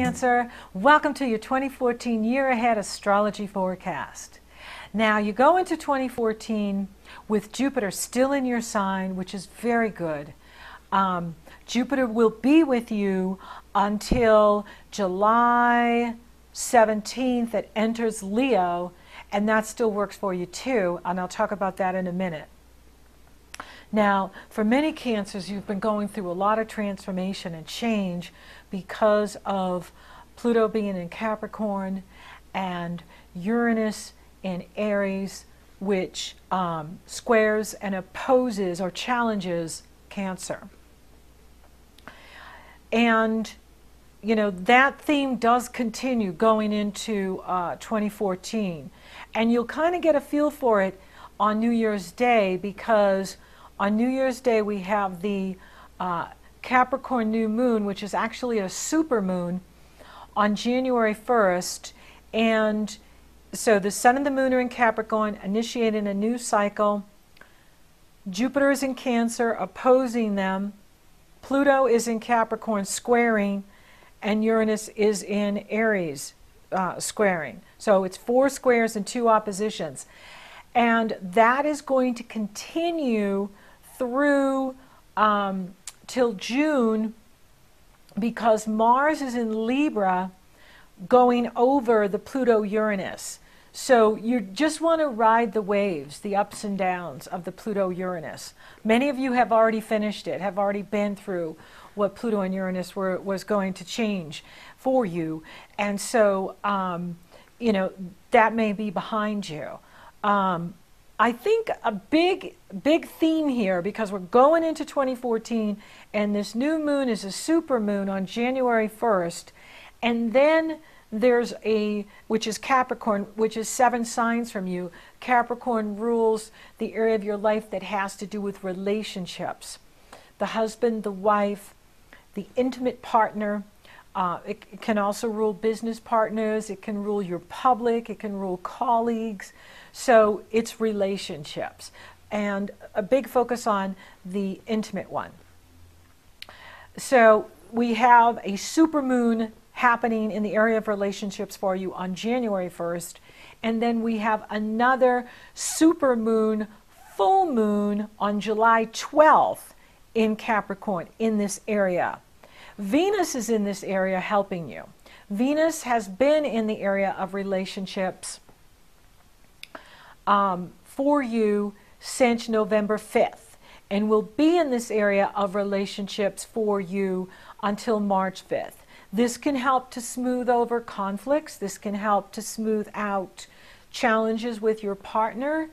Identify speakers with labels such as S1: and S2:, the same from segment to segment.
S1: Cancer. Welcome to your 2014 year ahead astrology forecast. Now you go into 2014 with Jupiter still in your sign, which is very good. Jupiter will be with you until July 17th. It enters Leo, and that still works for you too, and I'll talk about that in a minute. Now, for many Cancers, you've been going through a lot of transformation and change because of Pluto being in Capricorn and Uranus in Aries, which squares and opposes or challenges Cancer. And, you know, that theme does continue going into 2014. And you'll kind of get a feel for it on New Year's Day, because on New Year's Day we have the Capricorn new moon, which is actually a super moon, on January 1st. And so the sun and the moon are in Capricorn, initiating a new cycle. Jupiter is in Cancer, opposing them. Pluto is in Capricorn, squaring, and Uranus is in Aries, squaring. So it's 4 squares and 2 oppositions. And that is going to continue through till June, because Mars is in Libra going over the Pluto-Uranus. So you just want to ride the waves, the ups and downs of the Pluto-Uranus. Many of you have already finished it, have already been through what Pluto and Uranus was going to change for you. And so, you know, that may be behind you. I think a big theme here, because we're going into 2014, and this new moon is a super moon on January 1st, and then there's which is Capricorn, which is 7 signs from you. Capricorn rules the area of your life that has to do with relationships. The husband, the wife, the intimate partner. It can also rule business partners. It can rule your public. It can rule colleagues. So it's relationships, and a big focus on the intimate one. So we have a supermoon happening in the area of relationships for you on January 1st, and then we have another supermoon, full moon on July 12th in Capricorn in this area. Venus is in this area helping you. Venus has been in the area of relationships for you since November 5th, and will be in this area of relationships for you until March 5th. This can help to smooth over conflicts. This can help to smooth out challenges with your partner.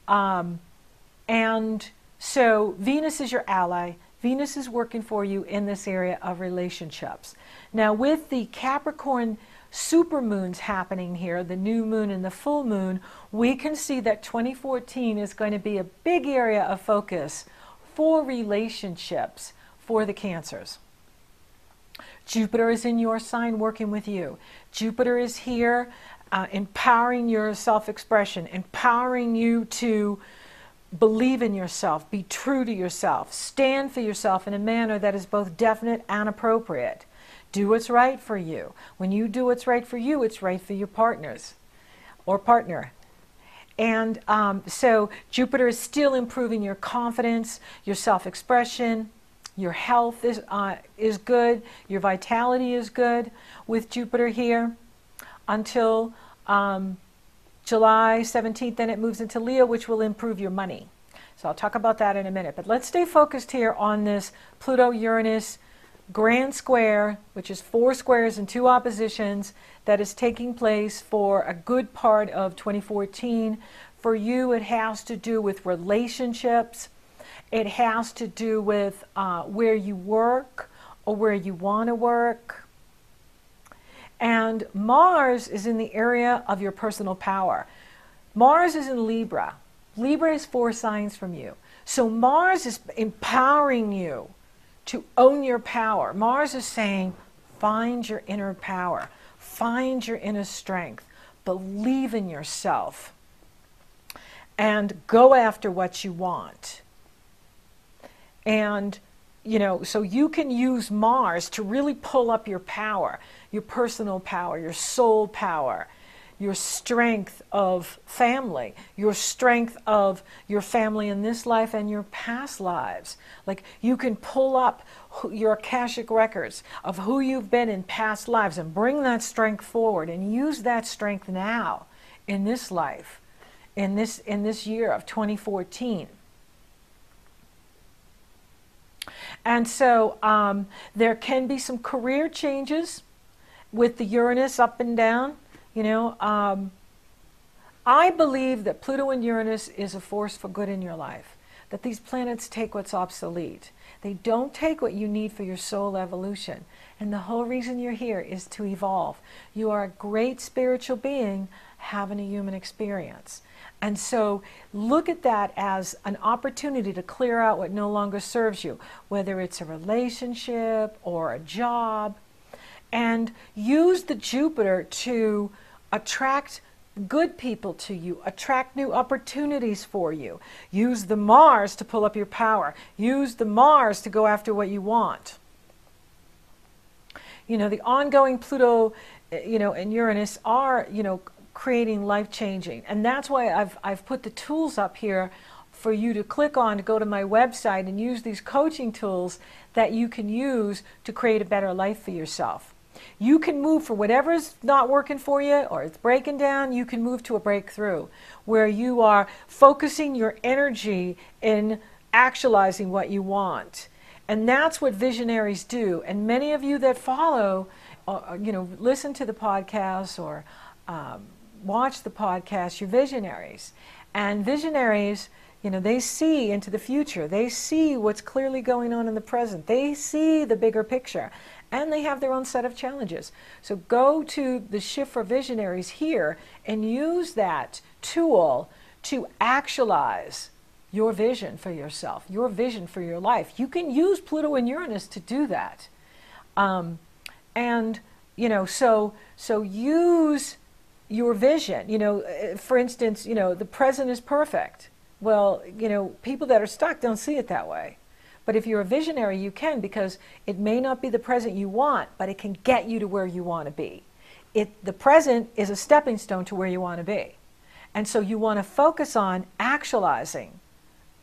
S1: And so Venus is your ally. Venus is working for you in this area of relationships. Now, with the Capricorn supermoons happening here, the new moon and the full moon, we can see that 2014 is going to be a big area of focus for relationships for the Cancers. Jupiter is in your sign working with you. Jupiter is here empowering your self-expression, empowering you to believe in yourself, be true to yourself, stand for yourself in a manner that is both definite and appropriate. Do what's right for you. When you do what's right for you, it's right for your partners or partner. And so Jupiter is still improving your confidence, your self-expression, your health is good, your vitality is good with Jupiter here until July 17th. Then it moves into Leo, which will improve your money. So I'll talk about that in a minute. But let's stay focused here on this Pluto-Uranus grand square, which is 4 squares and 2 oppositions, that is taking place for a good part of 2014. For you, it has to do with relationships. It has to do with where you work or where you want to work. And Mars is in the area of your personal power. Mars is in Libra. Libra is 4 signs from you. So Mars is empowering you to own your power. Mars is saying, find your inner power, find your inner strength, believe in yourself, and go after what you want. And so you can use Mars to really pull up your power, your personal power, your soul power, your strength of family, your strength of your family in this life and your past lives. Like you can pull up your Akashic records of who you've been in past lives and bring that strength forward and use that strength now in this life, in this year of 2014. And so there can be some career changes with the Uranus up and down. I believe that Pluto and Uranus is a force for good in your life, that these planets take what's obsolete. They don't take what you need for your soul evolution. And the whole reason you're here is to evolve. You are a great spiritual being having a human experience. And so look at that as an opportunity to clear out what no longer serves you, whether it's a relationship or a job, and use the Jupiter to attract good people to you, attract new opportunities for you. Use the Mars to pull up your power. Use the Mars to go after what you want. The ongoing Pluto, and Uranus are, creating life-changing. And that's why I've put the tools up here for you to click on to go to my website and use these coaching tools that you can use to create a better life for yourself. You can move for whatever's not working for you or it's breaking down, you can move to a breakthrough where you are focusing your energy in actualizing what you want. And that's what visionaries do. And many of you that follow, listen to the podcast or watch the podcast, you're visionaries. And visionaries, they see into the future. They see what's clearly going on in the present. They see the bigger picture. And they have their own set of challenges. So go to the Shift for Visionaries here and use that tool to actualize your vision for yourself, your vision for your life. You can use Pluto and Uranus to do that. So use your vision. For instance, the present is perfect. Well, people that are stuck don't see it that way. But if you're a visionary, you can, because it may not be the present you want, but it can get you to where you want to be. The present is a stepping stone to where you want to be. And so you want to focus on actualizing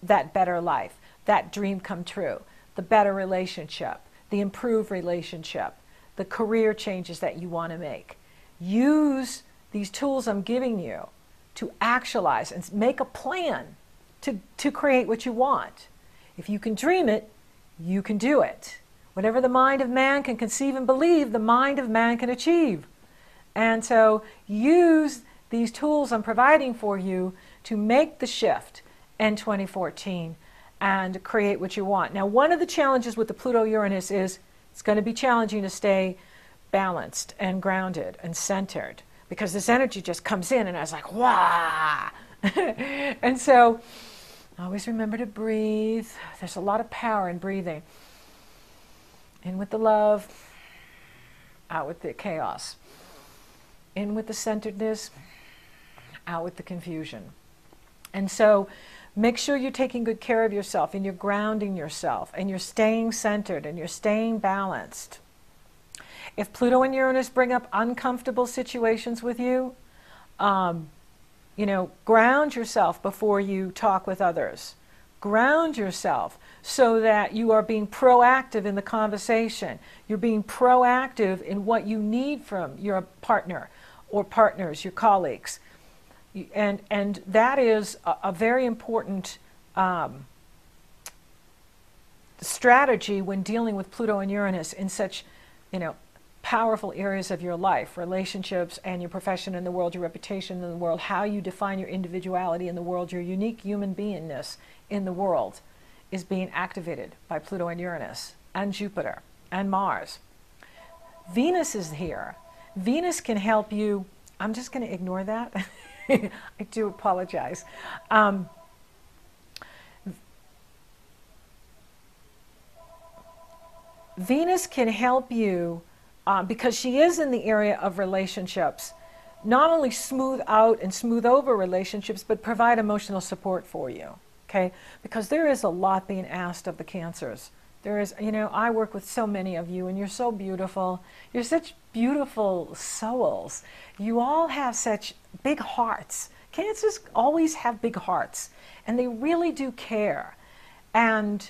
S1: that better life, that dream come true, the better relationship, the improved relationship, the career changes that you want to make. Use these tools I'm giving you to actualize and make a plan to create what you want. If you can dream it, you can do it. Whatever the mind of man can conceive and believe, the mind of man can achieve. And so use these tools I'm providing for you to make the shift in 2014 and create what you want. Now, one of the challenges with the Pluto-Uranus is it's going to be challenging to stay balanced and grounded and centered, because this energy just comes in and I was like, wah! And so always remember to breathe. There's a lot of power in breathing. In with the love, out with the chaos. In with the centeredness, out with the confusion. And so make sure you're taking good care of yourself and you're grounding yourself and you're staying centered and you're staying balanced. If Pluto and Uranus bring up uncomfortable situations with you, ground yourself before you talk with others. Ground yourself so that you are being proactive in the conversation. You're being proactive in what you need from your partner or partners, your colleagues. And that is a very important strategy when dealing with Pluto and Uranus in such, powerful areas of your life, relationships and your profession in the world, your reputation in the world, how you define your individuality in the world, your unique human beingness in the world is being activated by Pluto and Uranus and Jupiter and Mars. Venus is here. Venus can help you. I'm just going to ignore that. I do apologize. Venus can help you because she is in the area of relationships, not only smooth out and smooth over relationships, but provide emotional support for you, okay? Because there is a lot being asked of the Cancers There is, you know, I work with so many of you, and you're so beautiful. You're such beautiful souls. You all have such big hearts. Cancers always have big hearts, and they really do care. And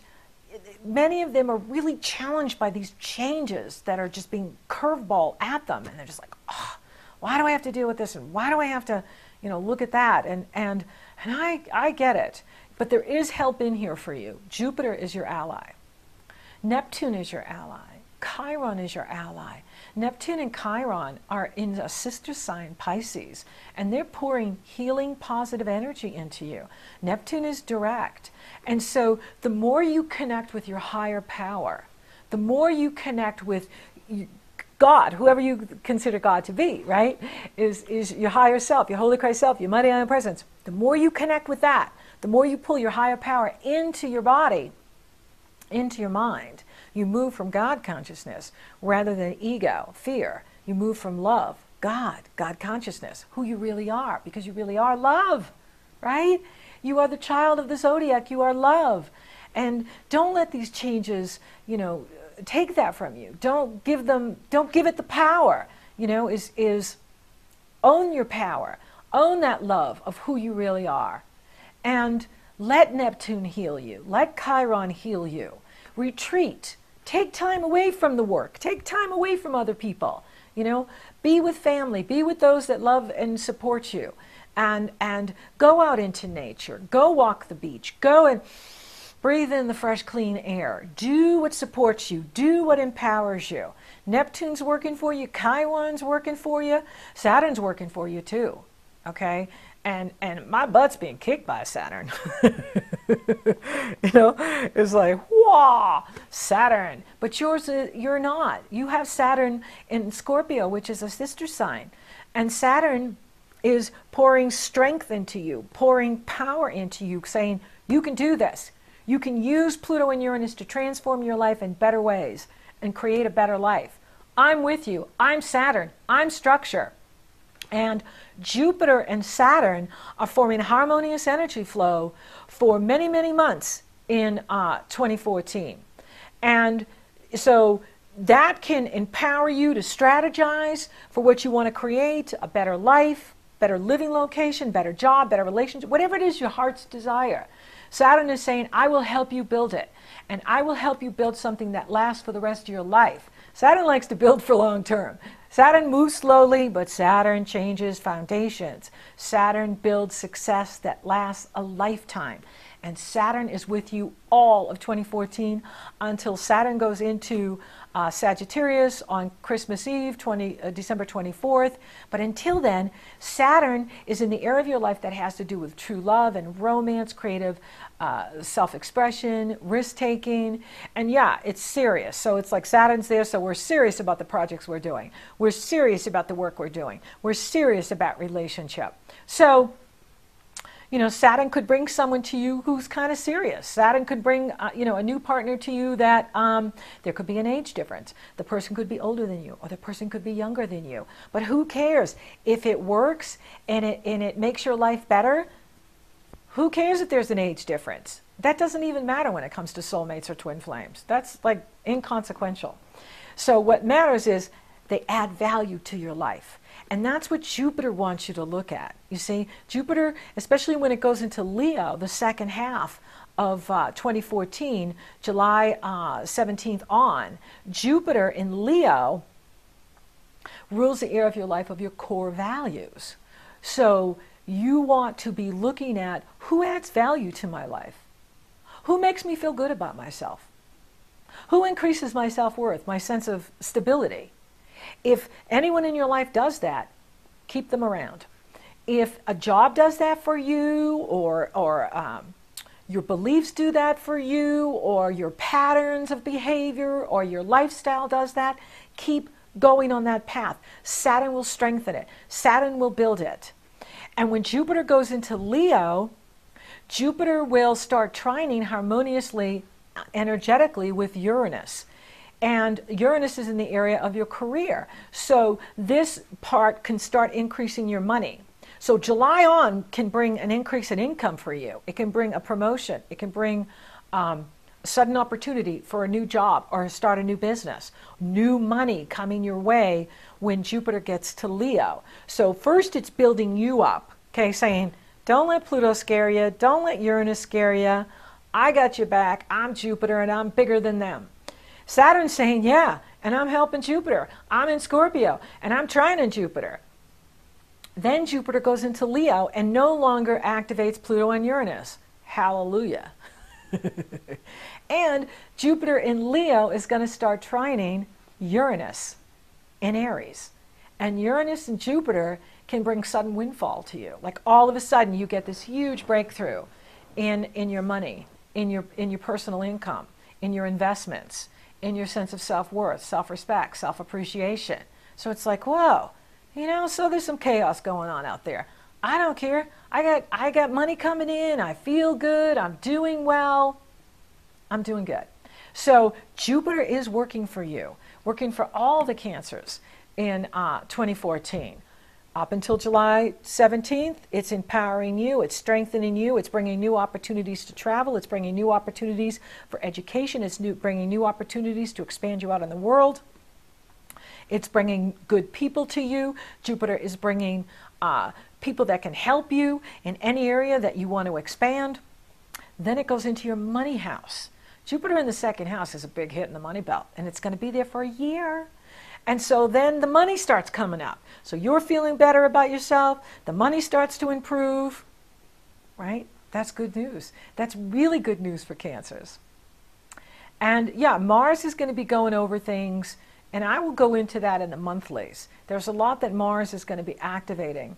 S1: many of them are really challenged by these changes that are just being curveball at them, and they're just like, oh, why do I have to deal with this, and why do I have to, you know, look at that? And I get it, but there is help in here for you. Jupiter is your ally. Neptune is your ally. Chiron is your ally. Neptune and Chiron are in a sister sign, Pisces, and they're pouring healing, positive energy into you. Neptune is direct. And so the more you connect with your higher power, the more you connect with God, whoever you consider God to be, right, is your higher self, your Holy Christ self, your mighty I am presence. The more you connect with that, the more you pull your higher power into your body, into your mind. You move from God consciousness rather than ego, fear. You move from love, God consciousness, who you really are, because you really are love, right? You are the child of the zodiac. You are love. And don't let these changes, you know, take that from you. Don't give it the power, you know, is own your power. Own that love of who you really are. And let Neptune heal you. Let Chiron heal you. Retreat. Take time away from the work. Take time away from other people. You know, be with family. Be with those that love and support you. And go out into nature. Go walk the beach. Go and breathe in the fresh, clean air. Do what supports you. Do what empowers you. Neptune's working for you. Chiron's working for you. Saturn's working for you too. Okay? And my butt's being kicked by Saturn. You know, it's like, wow, Saturn. But you're not. You have Saturn in Scorpio, which is a sister sign. And Saturn is pouring strength into you, pouring power into you, saying, you can do this. You can use Pluto and Uranus to transform your life in better ways and create a better life. I'm with you. I'm Saturn. I'm structure. And Jupiter and Saturn are forming harmonious energy flow for many, many months in 2014. And so that can empower you to strategize for what you want to create, a better life, better living location, better job, better relationship, whatever it is your heart's desire. Saturn is saying, I will help you build it. And I will help you build something that lasts for the rest of your life. Saturn likes to build for long term. Saturn moves slowly, but Saturn changes foundations. Saturn builds success that lasts a lifetime. And Saturn is with you all of 2014 until Saturn goes into Sagittarius on Christmas Eve, December 24th. But until then, Saturn is in the area of your life that has to do with true love and romance, creative self-expression, risk-taking. And yeah, it's serious. So it's like Saturn's there, so we're serious about the projects we're doing. We're serious about the work we're doing. We're serious about relationship. So, you know, Saturn could bring someone to you who's kind of serious. Saturn could bring, you know, a new partner to you that there could be an age difference. The person could be older than you, or the person could be younger than you. But who cares? If it works and it makes your life better, who cares if there's an age difference? That doesn't even matter when it comes to soulmates or twin flames. That's like inconsequential. So what matters is they add value to your life. And that's what Jupiter wants you to look at. You see, Jupiter, especially when it goes into Leo, the second half of 2014, July 17th on, Jupiter in Leo rules the area of your life of your core values. So you want to be looking at who adds value to my life? Who makes me feel good about myself? Who increases my self-worth, my sense of stability? If anyone in your life does that, keep them around. If a job does that for you, or your beliefs do that for you, or your patterns of behavior, or your lifestyle does that, keep going on that path. Saturn will strengthen it. Saturn will build it. And when Jupiter goes into Leo, Jupiter will start trining harmoniously, energetically with Uranus. And Uranus is in the area of your career. So this part can start increasing your money. So July on can bring an increase in income for you. It can bring a promotion. It can bring sudden opportunity for a new job or start a new business, new money coming your way when Jupiter gets to Leo. So first it's building you up, okay, saying, don't let Pluto scare you, don't let Uranus scare you. I got your back, I'm Jupiter and I'm bigger than them. Saturn's saying, yeah, and I'm helping Jupiter. I'm in Scorpio and I'm trying in Jupiter. Then Jupiter goes into Leo and no longer activates Pluto and Uranus. Hallelujah. And Jupiter in Leo is going to start trining Uranus in Aries. And Uranus and Jupiter can bring sudden windfall to you. Like all of a sudden you get this huge breakthrough in your money, in your personal income, in your investments, in your sense of self-worth, self-respect, self-appreciation. So it's like, whoa, you know, so there's some chaos going on out there. I don't care. I got money coming in. I feel good. I'm doing well. I'm doing good. So Jupiter is working for you, working for all the Cancers in 2014. Up until July 17th, it's empowering you, it's strengthening you, it's bringing new opportunities to travel, it's bringing new opportunities for education, it's bringing new opportunities to expand you out in the world. It's bringing good people to you. Jupiter is bringing people that can help you in any area that you want to expand. Then it goes into your money house. Jupiter in the second house is a big hit in the money belt, and it's going to be there for a year. And so then the money starts coming up. So you're feeling better about yourself. The money starts to improve, right? That's good news. That's really good news for Cancers. And yeah, Mars is going to be going over things, and I will go into that in the monthlies. There's a lot that Mars is going to be activating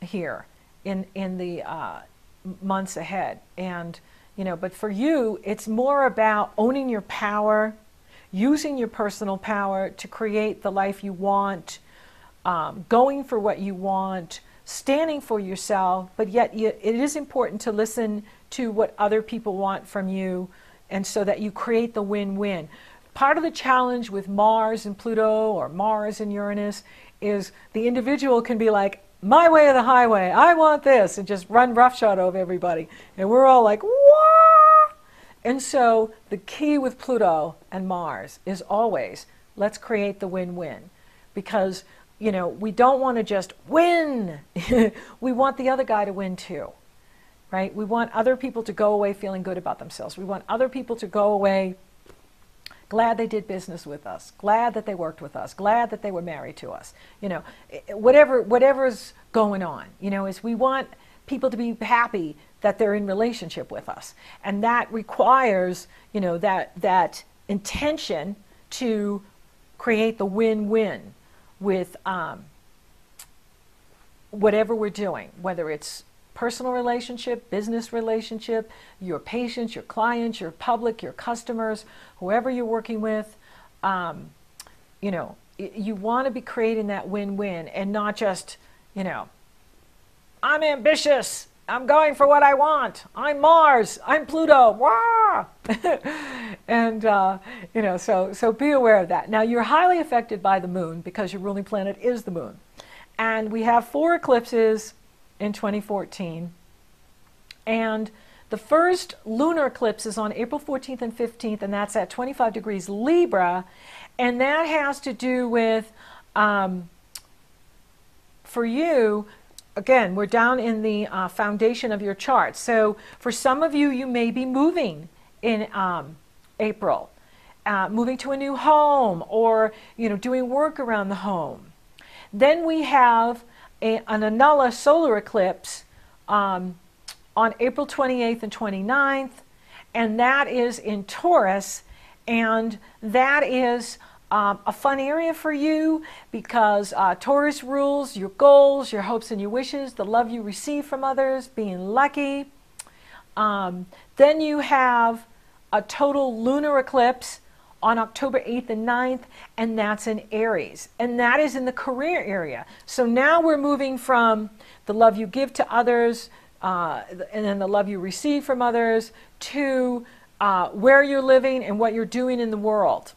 S1: here in the months ahead. And, you know, but for you, it's more about owning your power, using your personal power to create the life you want, going for what you want, standing for yourself, but yet it is important to listen to what other people want from you, and so that you create the win-win. Part of the challenge with Mars and Pluto, or Mars and Uranus, is the individual can be like, my way or the highway, I want this, and just run roughshod over everybody. And we're all like, wah! And so the key with Pluto and Mars is always, let's create the win-win. Because, you know, we don't want to just win. We want the other guy to win too, right? We want other people to go away feeling good about themselves. We want other people to go away glad they did business with us, glad that they worked with us, glad that they were married to us. You know, whatever's going on, you know, is we want people to be happy that they're in relationship with us. And that requires, you know, that intention to create the win-win with whatever we're doing, whether it's personal relationship, business relationship, your patients, your clients, your public, your customers, whoever you're working with. You know, you want to be creating that win-win, and not just, you know, I'm ambitious, I'm going for what I want, I'm Mars, I'm Pluto, wah! And, you know, so be aware of that. Now, you're highly affected by the moon because your ruling planet is the moon. And we have 4 eclipses in 2014. And the first lunar eclipse is on April 14th and 15th, and that's at 25 degrees Libra. And that has to do with, for you, again, we're down in the foundation of your chart. So for some of you, you may be moving in April, moving to a new home, or, you know, doing work around the home. Then we have an Anula solar eclipse on April 28th and 29th, and that is in Taurus, and that is a fun area for you because Taurus rules your goals, your hopes and your wishes, the love you receive from others, being lucky. Then you have a total lunar eclipse on October 8th and 9th, and that's in Aries. And that is in the career area. So now we're moving from the love you give to others, and then the love you receive from others, to where you're living and what you're doing in the world.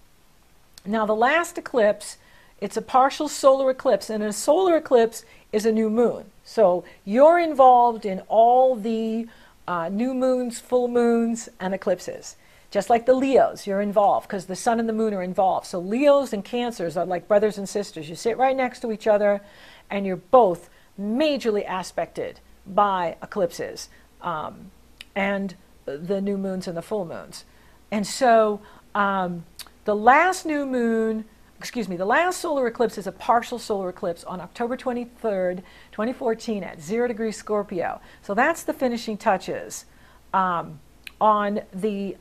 S1: Now the last eclipse, it's a partial solar eclipse, and a solar eclipse is a new moon. So you're involved in all the new moons, full moons, and eclipses. Just like the Leos, you're involved because the sun and the moon are involved. So Leos and Cancers are like brothers and sisters. You sit right next to each other, and you're both majorly aspected by eclipses and the new moons and the full moons. And so the last new moon, the last solar eclipse is a partial solar eclipse on October 23rd, 2014 at 0 degrees Scorpio. So that's the finishing touches on the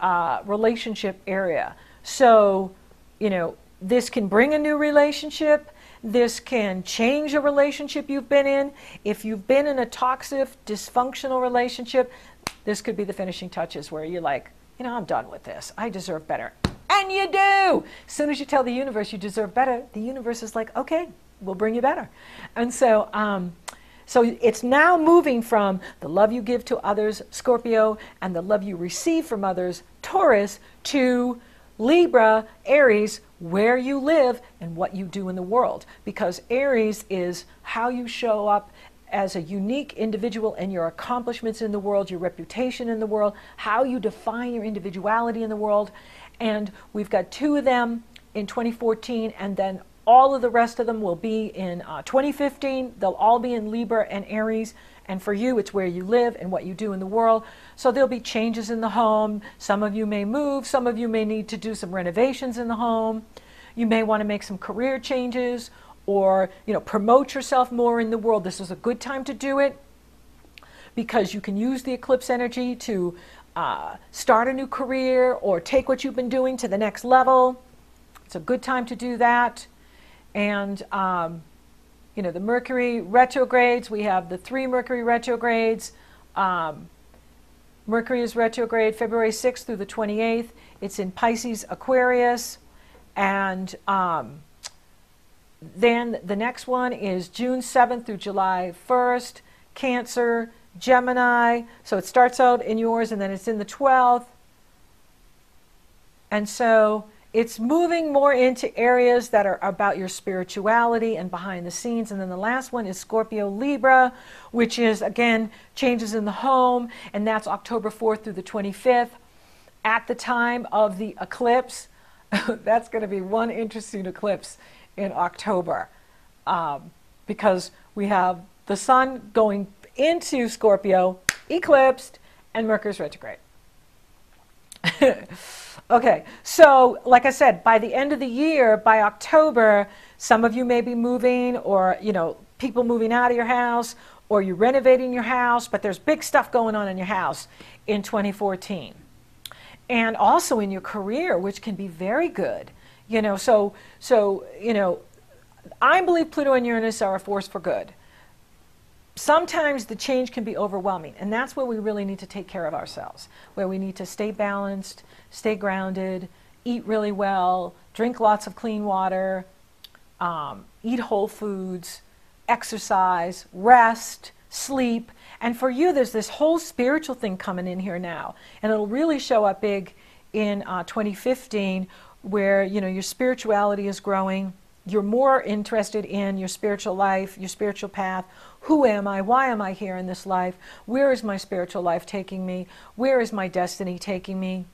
S1: relationship area. So, you know, this can bring a new relationship. This can change a relationship you've been in. If you've been in a toxic, dysfunctional relationship, this could be the finishing touches where you're like, you know, I'm done with this. I deserve better. And you do. As soon as you tell the universe you deserve better, the universe is like, okay, we'll bring you better. And so, so it's now moving from the love you give to others, Scorpio, and the love you receive from others, Taurus, to Libra, Aries, where you live and what you do in the world. Because Aries is how you show up as a unique individual and your accomplishments in the world, your reputation in the world, how you define your individuality in the world. And we've got 2 of them in 2014, and then all of the rest of them will be in 2015. They'll all be in Libra and Aries. And for you, it's where you live and what you do in the world. So there'll be changes in the home. Some of you may move. Some of you may need to do some renovations in the home. You may want to make some career changes or, you know, promote yourself more in the world. This is a good time to do it because you can use the eclipse energy to start a new career or take what you've been doing to the next level. It's a good time to do that. And, you know, the Mercury retrogrades, we have the 3 Mercury retrogrades. Mercury is retrograde February 6th through the 28th. It's in Pisces, Aquarius. And then the next one is June 7th through July 1st, Cancer, Gemini. So it starts out in yours and then it's in the 12th. And so it's moving more into areas that are about your spirituality and behind the scenes. And then the last one is Scorpio Libra, which is, again, changes in the home. And that's October 4th through the 25th. At the time of the eclipse, that's going to be one interesting eclipse in October because we have the sun going into Scorpio, eclipsed, and Mercury's retrograde. Okay, so like I said, by the end of the year, by October, some of you may be moving or, you know, people moving out of your house or you're renovating your house, but there's big stuff going on in your house in 2014. And also in your career, which can be very good. You know, so you know, I believe Pluto and Uranus are a force for good. Sometimes the change can be overwhelming, and that's where we really need to take care of ourselves, where we need to stay balanced, stay grounded, eat really well, drink lots of clean water, eat whole foods, exercise, rest, sleep. And for you, there's this whole spiritual thing coming in here now, and it'll really show up big in 2015, where, you know, your spirituality is growing. You're more interested in your spiritual life, your spiritual path. Who am I? Why am I here in this life? Where is my spiritual life taking me? Where is my destiny taking me?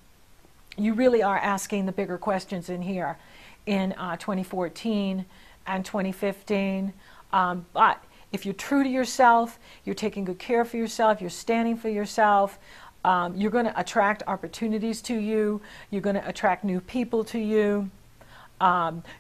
S1: You really are asking the bigger questions in here in 2014 and 2015. But if you're true to yourself, you're taking good care for yourself, you're standing for yourself, you're going to attract opportunities to you. You're going to attract new people to you.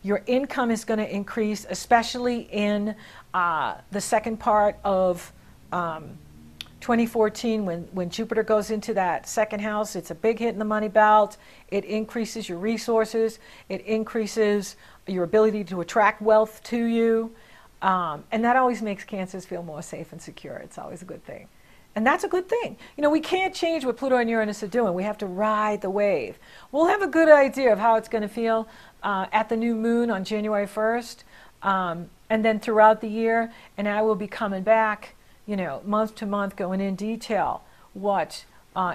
S1: Your income is going to increase, especially in the second part of 2014 when Jupiter goes into that second house. It's a big hit in the money belt. It increases your resources. It increases your ability to attract wealth to you. And that always makes Cancers feel more safe and secure. It's always a good thing. And that's a good thing. You know, we can't change what Pluto and Uranus are doing. We have to ride the wave. We'll have a good idea of how it's going to feel at the new moon on January 1st, and then throughout the year. And I will be coming back, you know, month to month, going in detail what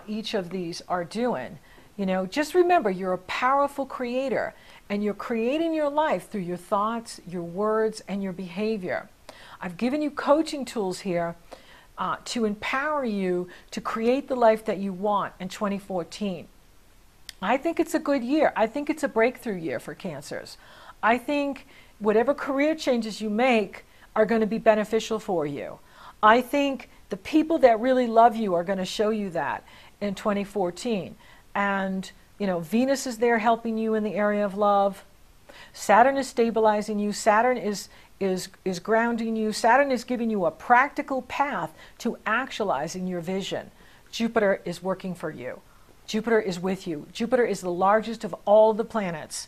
S1: each of these are doing. You know, just remember, you're a powerful creator, and you're creating your life through your thoughts, your words, and your behavior. I've given you coaching tools here to empower you to create the life that you want in 2014. I think it's a good year. I think it's a breakthrough year for Cancers. I think whatever career changes you make are going to be beneficial for you. I think the people that really love you are going to show you that in 2014. And, you know, Venus is there helping you in the area of love. Saturn is stabilizing you. Saturn is grounding you. Saturn is giving you a practical path to actualizing your vision. Jupiter is working for you. Jupiter is with you. Jupiter is the largest of all the planets.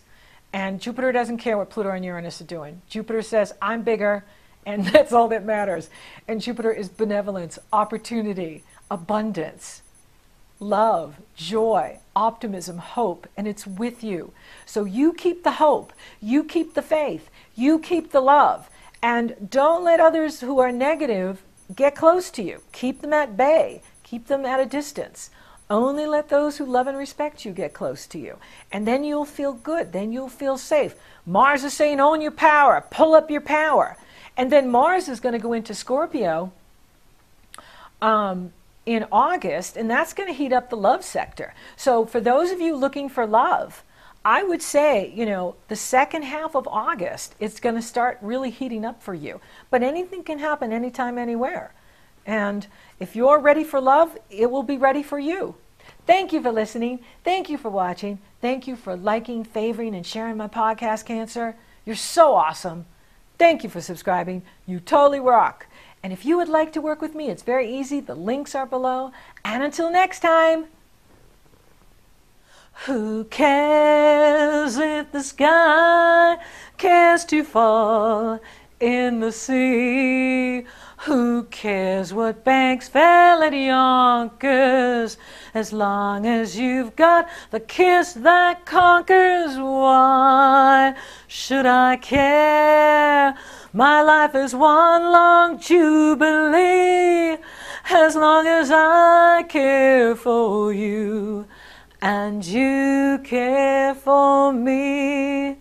S1: And Jupiter doesn't care what Pluto and Uranus are doing. Jupiter says, I'm bigger, and that's all that matters. And Jupiter is benevolence, opportunity, abundance, love, joy, optimism, hope, and it's with you. So you keep the hope, you keep the faith, you keep the love, and don't let others who are negative get close to you. Keep them at bay, keep them at a distance. Only let those who love and respect you get close to you. And then you'll feel good. Then you'll feel safe. Mars is saying, own your power. Pull up your power. And then Mars is going to go into Scorpio in August, and that's going to heat up the love sector. So for those of you looking for love, I would say, you know, the second half of August, it's going to start really heating up for you. But anything can happen anytime, anywhere. And if you're ready for love, it will be ready for you. Thank you for listening. Thank you for watching. Thank you for liking, favoring, and sharing my podcast, Cancer. You're so awesome. Thank you for subscribing. You totally rock. And if you would like to work with me, it's very easy. The links are below. And until next time, who cares if the sky cares to fall in the sea? Who cares what banks fell at Yonkers, as long as you've got the kiss that conquers? Why should I care? My life is one long jubilee, as long as I care for you and you care for me.